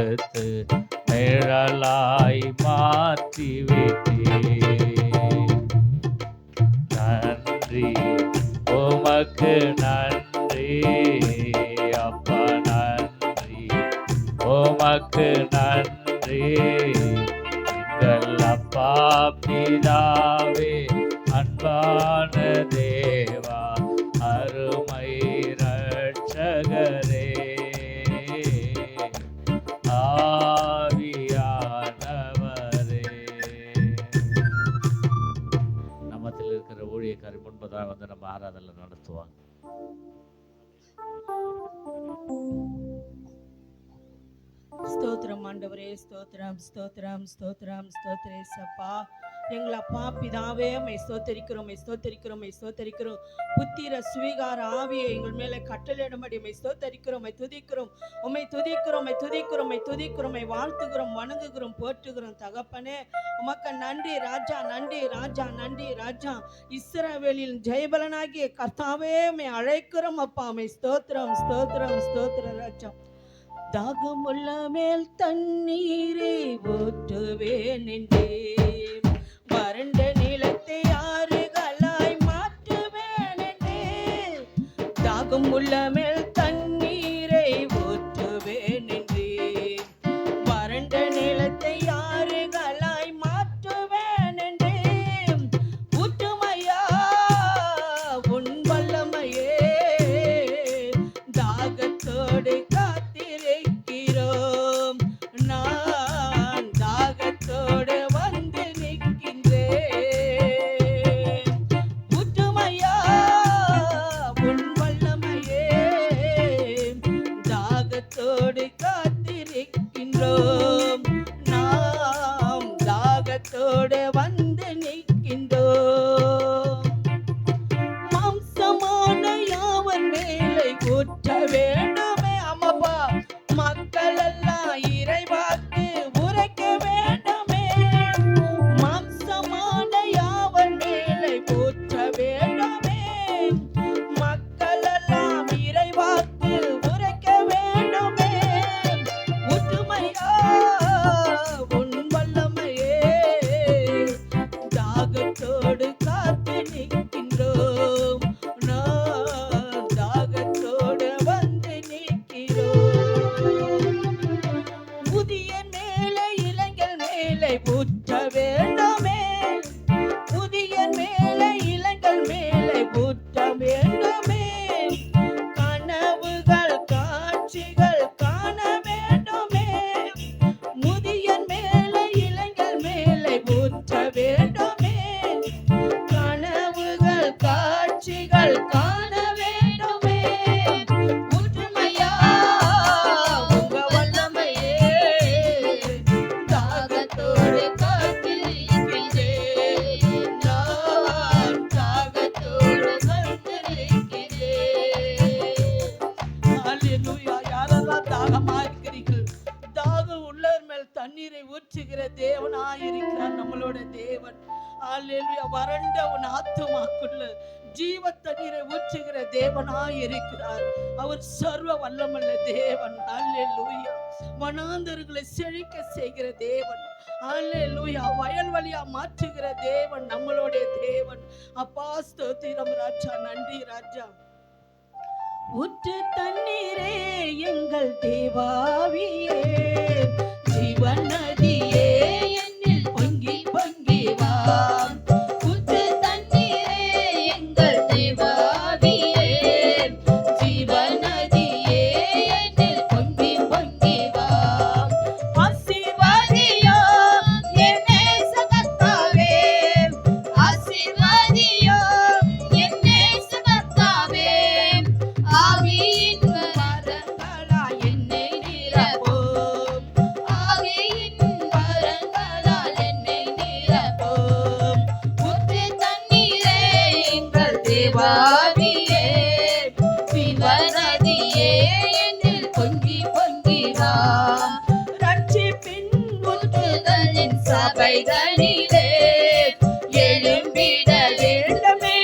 கொடுத்து நிழலாய் மாற்றிவிட்டீர். நன்றி உமக்கு நன்றி அப்பா, நன்றி உமக்கு நன்றி எங்கள் அப்பா பிதாவே, அன்பான தேவா, அருமை இரட்சகரே, ஆவியானவரே. நம்மத்தில் இருக்கிற ஊழியக்காரி முன்பதாக வந்து நம்ம ஆராதனை நடத்துவாங்க. ஸ்தோத்திரம் ஆண்டவரே, ஸ்தோத்திரம் ஸ்தோத்திரம் ஸ்தோத்திரம் ஸ்தோத்திரேசப்பா. எங்கள் அப்பா பிதாவே, மை ஸ்தோத்தரிக்கிறோம், மை ஸ்தோத்தரிக்கிறோம், மை ஸ்தோத்தரிக்கிறோம். புத்திர சுவீகார ஆவியை எங்கள் மேலே கட்டளையிடும்படி மை ஸ்தோத்தரிக்கிறோம், மை துதிக்கிறோம், உம்மை துதிக்கிறோம், மை துதிக்கிறோம், மை துதிக்கிறோம், மை வாழ்த்துகிறோம், வணங்குகிறோம், போற்றுகிறோம். தகப்பனே உமக்கு நன்றி ராஜா, நன்றி ராஜா, நன்றி ராஜா. இஸ்ரவேலின் ஜெயபலனாகிய கர்த்தாவே மை அழைக்கிறோம் அப்பா. மை ஸ்தோத்திரம் ஸ்தோத்திரம் ஸ்தோத்திர ராஜா. தாகமுள்ள மேல் தண்ணீரை ஊற்றுவேன் என்றேன், வறண்ட நிலத்தை ஆறுகளாய் மாற்றுவேன் என்றேன். தாகமுள்ள மேல் தண்ணீரை ஊற்றுவேன் என்றேன், வறண்ட நிலத்தை ஆறுகளாய் மாற்றுவேன் என்றேன். ஊற்றுமையா உன் வல்லமையே, தாகத்தோடு வந்து நிற்கின்றோம். மாம்சமான யாவர் மேலே ஊற்ற வேண்டுமே அம்மப்பா, மக்கள் எல்லாம் இறைவாக்கு உரைக்க வேண்டுமே. மாம்சமான யாவர் மேலே ஊற்ற வேண்டுமே, மக்கள் எல்லாம் இறைவாக்கு உரைக்க வேண்டுமே. ஒற்றுமையா உன் வல்லமையே, தாகத்தோடு காத்து நிற்கின்றோம், நான் தாகத்தோடு வந்து நிற்கிறோம். புதிய மேலே இளைஞர் மேலே ஊற்ற வேண்டுமே, புதிய மேலே இளைஞர் மேலே ஊற்ற வேண்டுமே. கனவுகள் காட்சிகள் காண வேண்டுமே, முதிய மேலே இளைஞர் மேலே ஊற்ற வேண்டுமே. கனவுகள் காட்சிகள் காண வேண்டுமே. ஒற்றுமையா உங்க வல்லமையே, தாகத்தோடு காத்திருக்கிறேன், நான் தாகத்தோடு வந்து நிற்கிறேன். அல்லேலூயா. யாரெல்லாம் தாகமா இருக்கிறீர்கள், தாகம் உள்ளவர் மேல் தண்ணீரை ஊற்றுகிற தேவனாயிருக்கிறார் நம்மளோட தேவன். அல்லேலூயா. வறண்ட உன் ஆத்துமாக்குள்ள ஜீவ தண்ணீரை ஊற்றுகிற தேவனாயிருக்கிறார். அவர் சர்வ வல்லமுள்ள தேவன். அல்லேலூயா. வனாந்தர்களை செழிக்க செய்கிற தேவன். அல்லேலூயா. வயல்வெளியா மாற்றுகிற தேவன் நம்மளுடைய தேவன். அப்பா ஸ்தோத்திரம் ராஜா, நன்றி ராஜா. ஊற்று தண்ணீரே எங்கள் தேவாவியே, ஜீவன் நதியே என்னில் பொங்கி பொங்கி வா. ஊற்று தண்ணீரே எங்கள் தேவாவியே, ஜீவன் நதியே என்னில் பொங்கி பொங்கி வா. ஆசீர்வாதியோ என் நேச கர்த்தாவே, ஆசீர்வாதியோ என் நேச கர்த்தாவே. ஆவியின் வரங்களா என்னை நிரப்பும், ஆவியின் வரங்களால் என்னை நிரப்பும். ஊற்று தண்ணீரே எங்கள் தேவாவியே, சிவநதியே என்னில் பொங்கி பொங்கி வா. ரட்சிப்பின் ஊற்றுதலின் சபைகளிலே எழும்பிட வேண்டுமே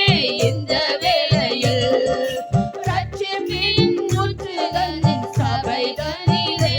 இந்த வேளையில். ரட்சிப்பின் ஊற்றுதலின் சபைகளிலே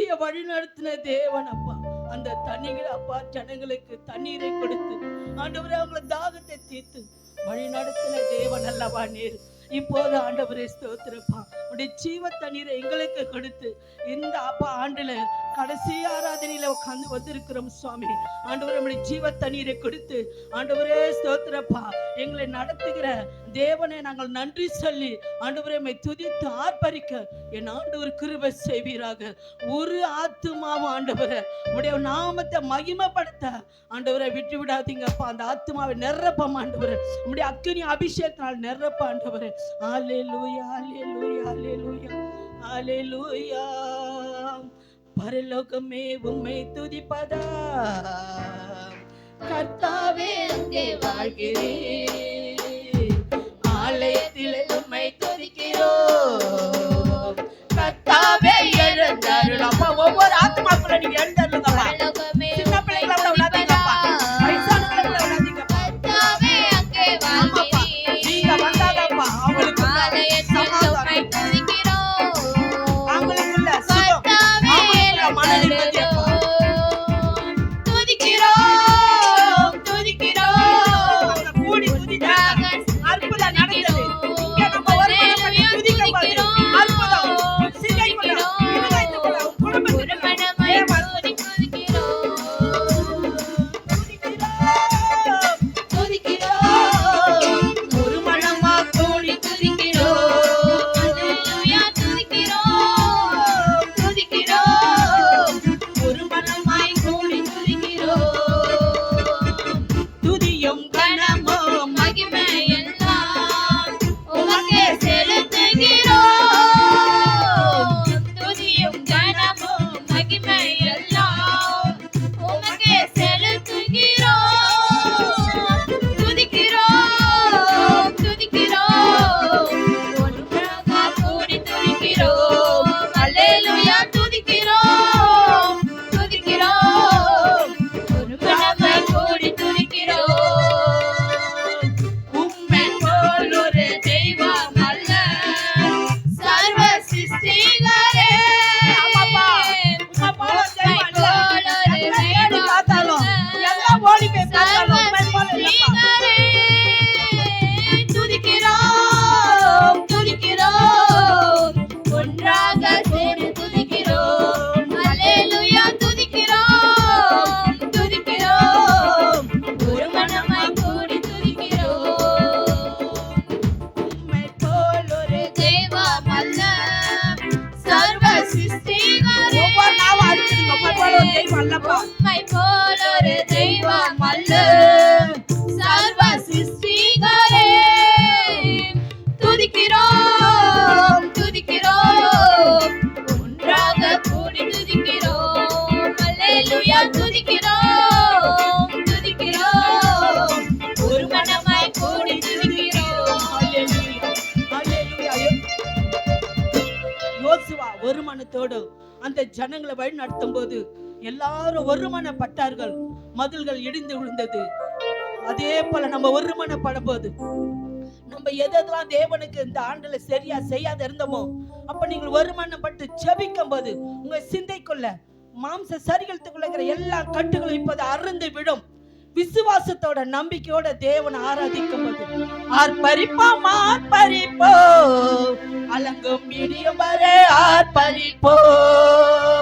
கடைசிய வழி நடத்தின தேவன் அப்பா. அந்த தண்ணீர் அப்பா ஜனங்களுக்கு தண்ணீரை கொடுத்து ஆண்டவரே அவங்கள தாகத்தை தீர்த்து வழி நடத்தின தேவன் அல்லவா நீர். இப்போது ஆண்டவரே ஸ்தோத்திரப்பா, உடைய ஜீவ தண்ணீரை எங்களுக்கு கொடுத்து இந்த அப்பா ஆண்டுல கடைசி ஆராதனையில உட்கார்ந்து வந்திருக்கிறோம் சுவாமி. ஆண்டவரே நம்முடைய ஜீவ தண்ணீரை கொடுத்து ஆண்டவரே ஸ்தோத்திரப்பா எங்களை நடத்துகிற தேவனை நாங்கள் நன்றி சொல்லி ஆண்டவரே உம்மை துதித்து ஆர்ப்பரிக்க என் ஆண்டவர் கிருபை செய்வீராக. ஒரு ஆத்துமாவும் ஆண்டவரே உடைய நாமத்தை மகிமைப்படுத்த ஆண்டவரை விட்டு விடாதீங்கப்பா. அந்த ஆத்துமாவை நிரப்பம் ஆண்டவரே, உம்முடைய அக்கினி அபிஷேகத்தினால் நிரப்ப ஆண்டவரே. ஹல்லேலூயா ஹல்லேலூயா ஹல்லேலூயா ஹல்லேலூயா. பரலோகமே உம்மை துதிப்பதா கர்த்தாவே அங்கே வாழ்கிறேன். ஆலயத்தில் உம்மை துதிக்கிறோம் கர்த்தாவே எழுந்தருள். அப்பா ஒவ்வொரு ஆத்மாக்குள்ள நீங்க எழுந்தருளுங்கப்பா. சின்ன பிள்ளைகளை விடாதீங்கப்பா, வயசானவங்களை விடாதீங்கப்பா. கர்த்தாவே அங்கே வாழ்கிறேன். நீங்க வந்தாதப்பா அவங்களுக்கு சமாதானம், அவங்களுக்குள்ள சுகம், அவங்களுக்குள்ள மன நிம்மதி அப்பா. துதிக்கிறோம் துதிக்கிறோம். கூடி துதித்தாங்க அற்புதம் நடந்தது. இங்க நம்ம ஒருவரை துதிக்க பாரு. அற்புதம் சிந்தைக்குள்ள இருதயத்துக்குள்ள குடும்பத்துக்குள்ள உம்மை போலொரு தெய்வம் அல்ல சர்வ சிருஷ்டிகரே. துதிக்கிறோம் துதிக்கிறோம் ஒன்றாக கூடி துதிக்கிறோம். அல்லேலூயா துதிக்கிறோம் துதிக்கிறோம் ஒரு மனமாய் கூடி துதிக்கிறோம். அல்லேலூயா அல்லேலூயா. யோசுவா ஒரு மனத்தோடு அந்த ஜனங்களை வழி நடத்தும் போது எல்லாரும் ஒருமனப்பட்டார்கள். மதில்கள் இடிந்து விழுந்தது. அதே போல நம்ம ஒருமனப்படும் போது நம்ம எதெல்லாம் தேவனுக்கு இந்த ஆண்டுல சரியா செய்யாத இருந்தோமோ அப்ப நீங்கள் ஒருமனப்பட்டு ஜெபிக்கும் போது உங்க சிந்தைக்குள்ள மாம்ச சரிகளுக்குள்ள இருக்கிற எல்லா கட்டுகளும் இப்போது அறுந்து விடும். விசுவாசத்தோட நம்பிக்கையோட தேவனை ஆராதிக்கும் போது ஆர்ப்பரிப்போம் ஆர்ப்பரிப்போம் அலங்கும் இடியும் வரை ஆர்ப்பரிப்போம்.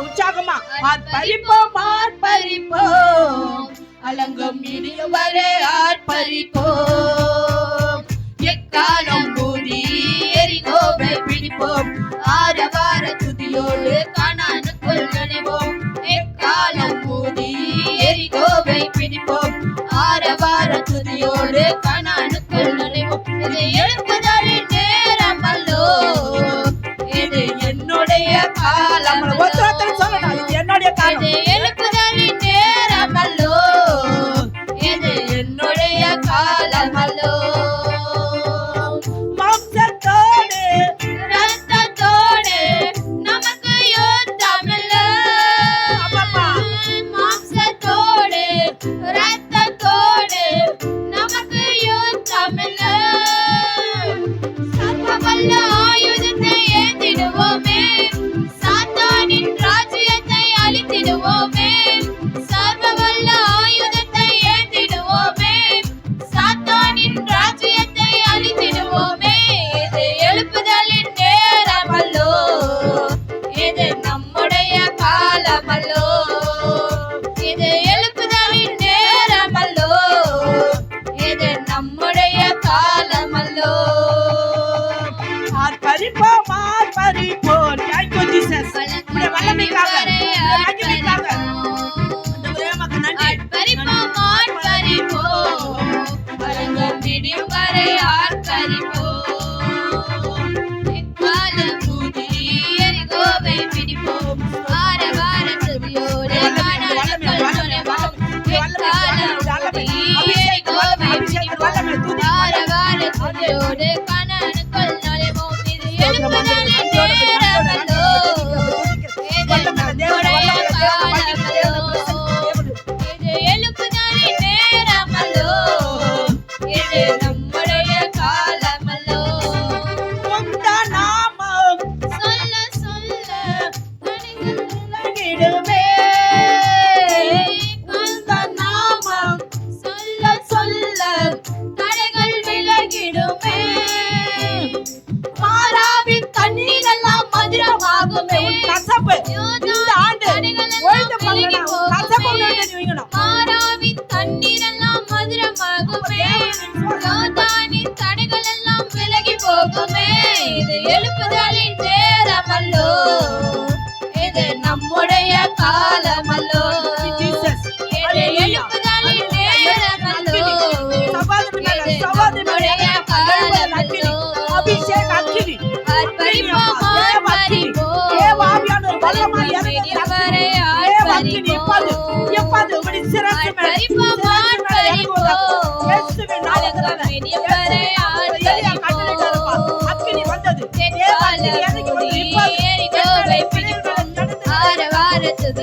உற்சாகமா ஆர்ப்பரிப்போம் ஆர்ப்பரிப்போம் அலங்கும் இடியும் வரை ஆர்ப்பரிப்போம். எக்காலம் கூடி எரிகோவை பிடிப்போம். ஆரவார துதியோடு கானானுக்குள் நுழைவோம். எக்காலம் கூடி எரிகோவை பிடிப்போம். ஆரவார துதியோடு கானானுக்குள் நுழைவோம். இது எழுப்புதலின் நேரம் அல்லோ, இது என்னுடைய காலம். சொல்லணும், இது என்னுடைய காலம். இது எழுப்புதலின் நேரம் அல்லோ, இது என்னுடைய காலம் அல்லோ. மாம்சத்தோடு ரத்தத்தோடு நமக்கு யுத்தமில்லை.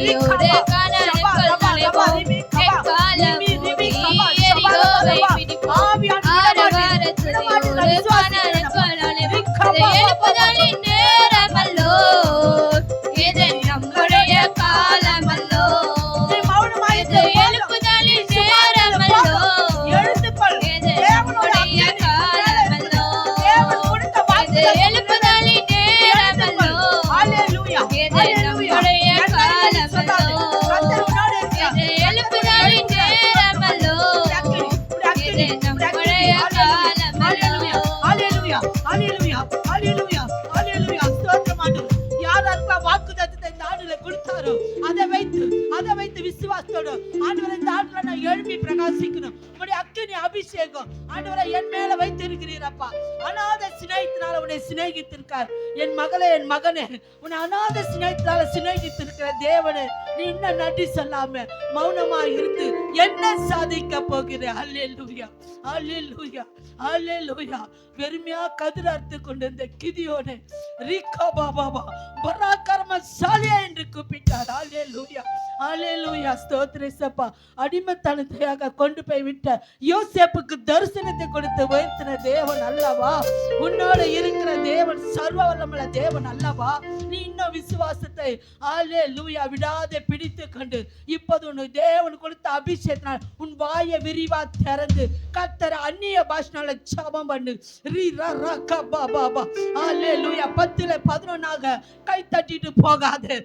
படையோடு கானானுக்குள் நுழைவோம். எக்காலம் ஊதி எரிகோவை பிடிப்போம். ஆரவாரத்துறையோடு கானானுக்குள் நுழைவோம். இது எழுப்புதலின் நேரமல்லோ, இது நம்முடைய காலமல்லோ. இது எழுப்புதலின் நேரமல்லோ, இது நம்முடைய காலமல்லோ. இது எழுப்புதலின் நேரமல்லோ, இது நம்முடைய காலமல்லோ. இது எழுப்புதலின் நேரமல்லோ, இது நம்முடைய காலமல்லோ. வாக்குத்தத்தத்தை இந்த ஆண்டுல கொடுத்தாரோ அதை வைத்து விசுவாசத்தோட ஆண்டவரை இந்த ஆண்டுல நான் எழுப்பி பிரகாசிக்கணும். உங்களுடைய அக்கினி அபிஷேகம் ஆண்டவரை என் மேல வைத்து இருக்கிறீரப்பா. அநாத சிநேகிதனால உன்னை சிநேகித்திருக்கார். என் மகளே, என் மகனே, உன்னை அநாத சிநேகிதனால சிநேகித்திருக்கிற தேவனே, நீ இன்னும் நன்றி சொல்லாம மௌனமா இருந்து என்ன சாதிக்க போகிற? அல்லேலூயா, அல்லேலூயா, அல்லேலூயா. வெறுமையா கதிர் அறுத்து கொண்டிருந்த கிதியோனே ரிகா பாபா பராக்கிரமசாலியா என்று கூப்பிட்டார். அல்லேலூயா, அல்லேலூயா. ஸ்தோத்திரேசப்பா. அடிமைத்தனத்தையாக கொண்டு போய் விட்ட யோசேப்புக்கு தரிசனத்தை கொடுத்து உயர்த்தின தேவன் அல்லவா? உன்னோட இருக்கிற தேவன் சர்வ வல்லமுள்ள தேவன் அல்லவா? நீ இன்னும் விசுவாசத்தை அல்லேலூயா விடாதே பிடித்து கொண்டு இப்போது உனக்கு தேவன் கொடுத்த அபிஷேகத்தினால் உன் வாயை விரிவா திறந்து கர்த்தர் அந்நிய பாஷையால ஜெபம் பண்ணு. ரி ர ர க ப ப ப. அல்லேலூயா. 10-11 கை தட்டிட்டு போகாதே.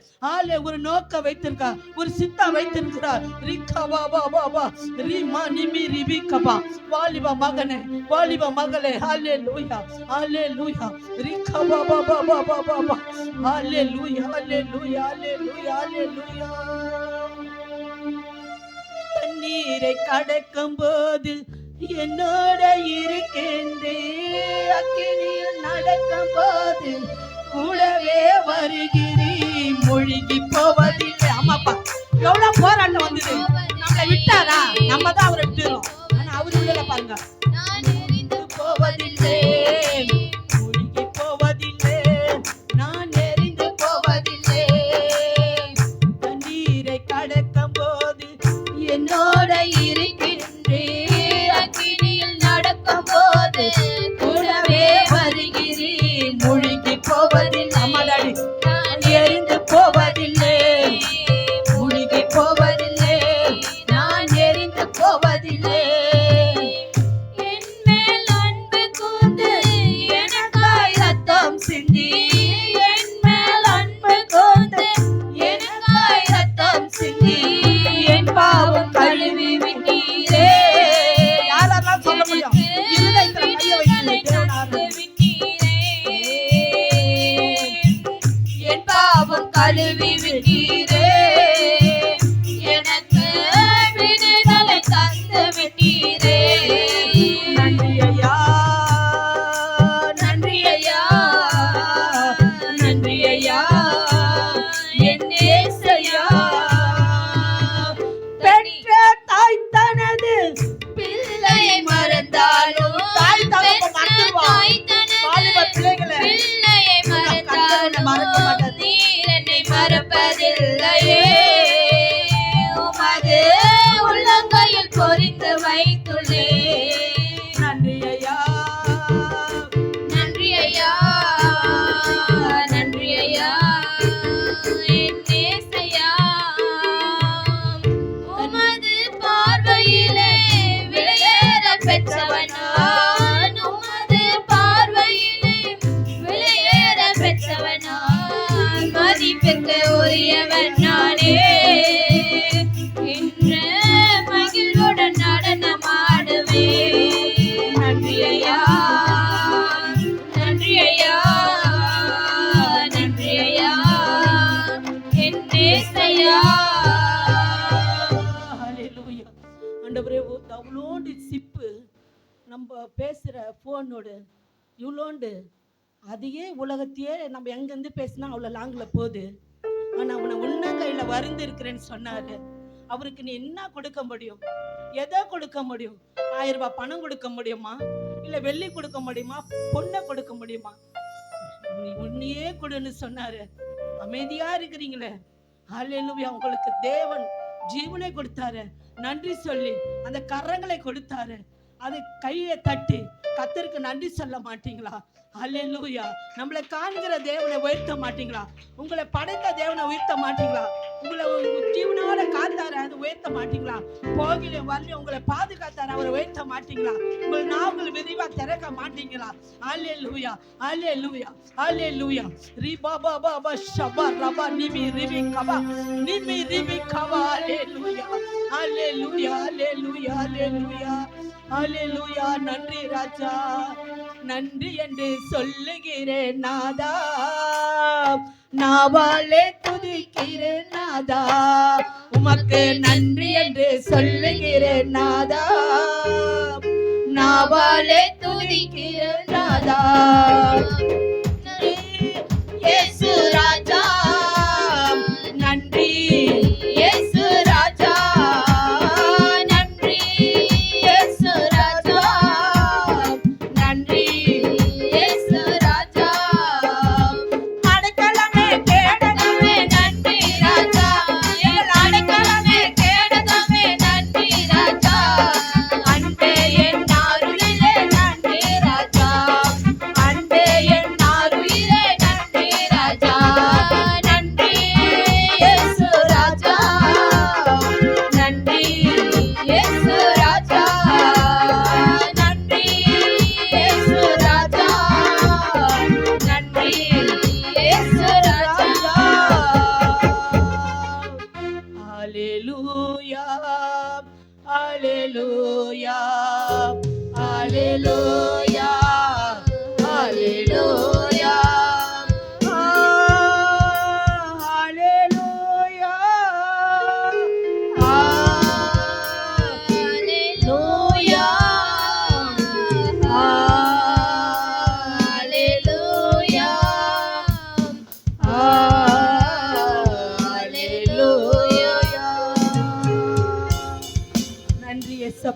ஒரு நோக்க வைத்திருக்கா, ஒரு சித்தா வைத்திருக்கிறார். ரிகா பா பா பா பா. ரி மா நிமி ரிபி கபா. வாலிப மகனே, வாலிப மகளே, அல்லேலூயா, அல்லேலூயா. ரிகா பா பா பா பா பா பா பா. அல்லேலூயா, அல்லேலூயா, அல்லேலூயா, அல்லேலூயா. தண்ணீரை கடக்கும் போது என்னோட இருக்கின்றேன். அக்கினியில் நடக்கும் போது கூடவே வருகிறேன். மூழ்கி போவதில்லை. ஆமாப்பா, எவ்வளவு போராட்டம் வந்தது. நம்மளை விட்டாரா? நம்ம தான் அவரை விட்டுறோம். ஆனா அவரு விடல பாருங்க. நான் எரிந்து போவதில்லை, மூழ்கி போவதில்லை, நான் எரிந்து போவதில்லை. தண்ணீரை கடக்கும் போது என்னோட இருக்கின்றேன். அக்கினியில் நடக்கும் போது கூடவே வருகிறேன். மூழ்கி போவதில்லை. அம்மாடாடி. நான் எரிந்து போவதில்லை, மூழ்கி போவதில்லை, நான் எரிந்து போவதில்லை. என் மேல் அன்பு கூர்ந்து எனக்காய் ரத்தம் சிந்தி, என் மேல் அன்பு கூர்ந்து எனக்காய் ரத்தம் சிந்தி, என் பாவம் கழுவி விட்டீரே. யாரெல்லாம் சொல்ல முடியும்? இருதயத்துல கையை வைத்து தேவனார் விட்டீரே. என் பாவம் கழுவி விட்டீரே. எனக்கு விடுதலை தந்து விட்டீரே. நன்றி ஐயா, நன்றி ஐயா, நன்றி ஐயா, என் ஏசையா. பெற்ற தாய் தனது பிள்ளையை மறந்தாலும் தாய் தகப்பன் பெற்ற மறந்துடுவா. தாய் தனது வாலிப பிள்ளைகளே, பிள்ளையை கர்த்தர் மறக்க மறந்தாலும் மாட்டார். நீர் என்னை மறப்பதில்லையே. உமது உள்ளங்கையில் பொறித்து வைத்துள்ளேன். நன்றி ஐயா, நன்றி ஐயா, நன்றி ஐயா, என் ஏசையா. உமது பார்வையிலே விலையேற பெற்றவன் நான். உமது பார்வையிலே விலையேற பெற்றவன் நான். மதிப்பிற்கு உரியவன் நானே. இன்று மகிழ்வுடன் நடனமாடுவேன். நன்றி ஐயா, நன்றி ஐயா, நன்றி ஐயா, என் ஏசையா. ஹல்லேலூயா. ஆண்டவரே, அவ்வளோண்டு சிப்பு நம்ம பேசுற போனோட இவ்வளோண்டு அதையே உலகத்தையே நம்ம எங்கேருந்து பேசினா அவ்வளோ லாங்கில் போகுது. ஆனால் அவனை உன்னங்கையில் வருந்து இருக்கிறேன்னு சொன்னாரு. அவருக்கு நீ என்ன கொடுக்க முடியும்? எதை கொடுக்க முடியும்? 1000 ரூபாய் பணம் கொடுக்க முடியுமா? இல்லை வெள்ளி கொடுக்க முடியுமா? பொண்ணை கொடுக்க முடியுமா? நீ உன்னையே கொடுன்னு சொன்னாரு. அமைதியா இருக்கிறீங்களே, ஹல்லேலூயா. உங்களுக்கு தேவன் ஜீவனை கொடுத்தாரு, நன்றி சொல்லி அந்த கரங்களை கொடுத்தாரு, அது கையை தட்டி கர்த்தருக்கு நன்றி சொல்ல மாட்டீங்களா? ஹல்லேலூயா. நம்மளை காண்கிற தேவனை உயர்த்த மாட்டீங்களா? உங்களை படைத்த தேவனை உயர்த்த மாட்டீங்களா? உங்களை ஜீவனோட காத்தாரு, அது உயர்த்த மாட்டீங்களா? போகிலும் வரலையும் உங்களை பாதுகாத்தாரு, அவரை உயர்த்த மாட்டீங்களா? உங்கள் நாவல் விரிவா திறக்க மாட்டீங்களா? ஹல்லேலூயா, ஹல்லேலூயா, ஹல்லேலூயா. ரிபா பாபா பா ஷபா ரபா நிமி ரிபி கபா நிமி ரிபி கபா. ஹல்லேலூயா, ஹல்லேலூயா, ஹல்லேலூயா, ஹல்லேலூயா, ஹல்லேலூயா. நன்றி ராஜா, நன்றி என்று சொல்லுகிறேன் நாதா, நாவாலே துதிக்கிறேன் நாதா, உமக்கு நன்றி என்று சொல்லுகிறேன் நாதா, நாவாலே துதிக்கிறேன் நாதா. இயேசு ராஜா நன்றி, இயேசு ராஜா நன்றி, இயேசு ராஜா நன்றி, இயேசு ராஜா. அடைக்கலமே கேடகமே நன்றி ராஜா, எங்கள் அடைக்கலமே கேடகமே நன்றி ராஜா, அன்பே என் அருளிலே நன்றி ராஜா, அன்பே என் அருளிலே நன்றி ராஜா, நன்றி இயேசு ராஜா, நன்றி இயேசு ராஜா, நன்றி இயேசு ராஜா, நன்றி இயேசு ராஜா. ஹல்லேலூயா, ஹல்லேலூயா, ஹல்லேலூயா, ஹல்லேலூயா, ஹல்லேலூயா, ஹல்லேலூயா, ஹல்லேலூயா, ஹல்லேலூயா. நன்றி இயேசப்பா.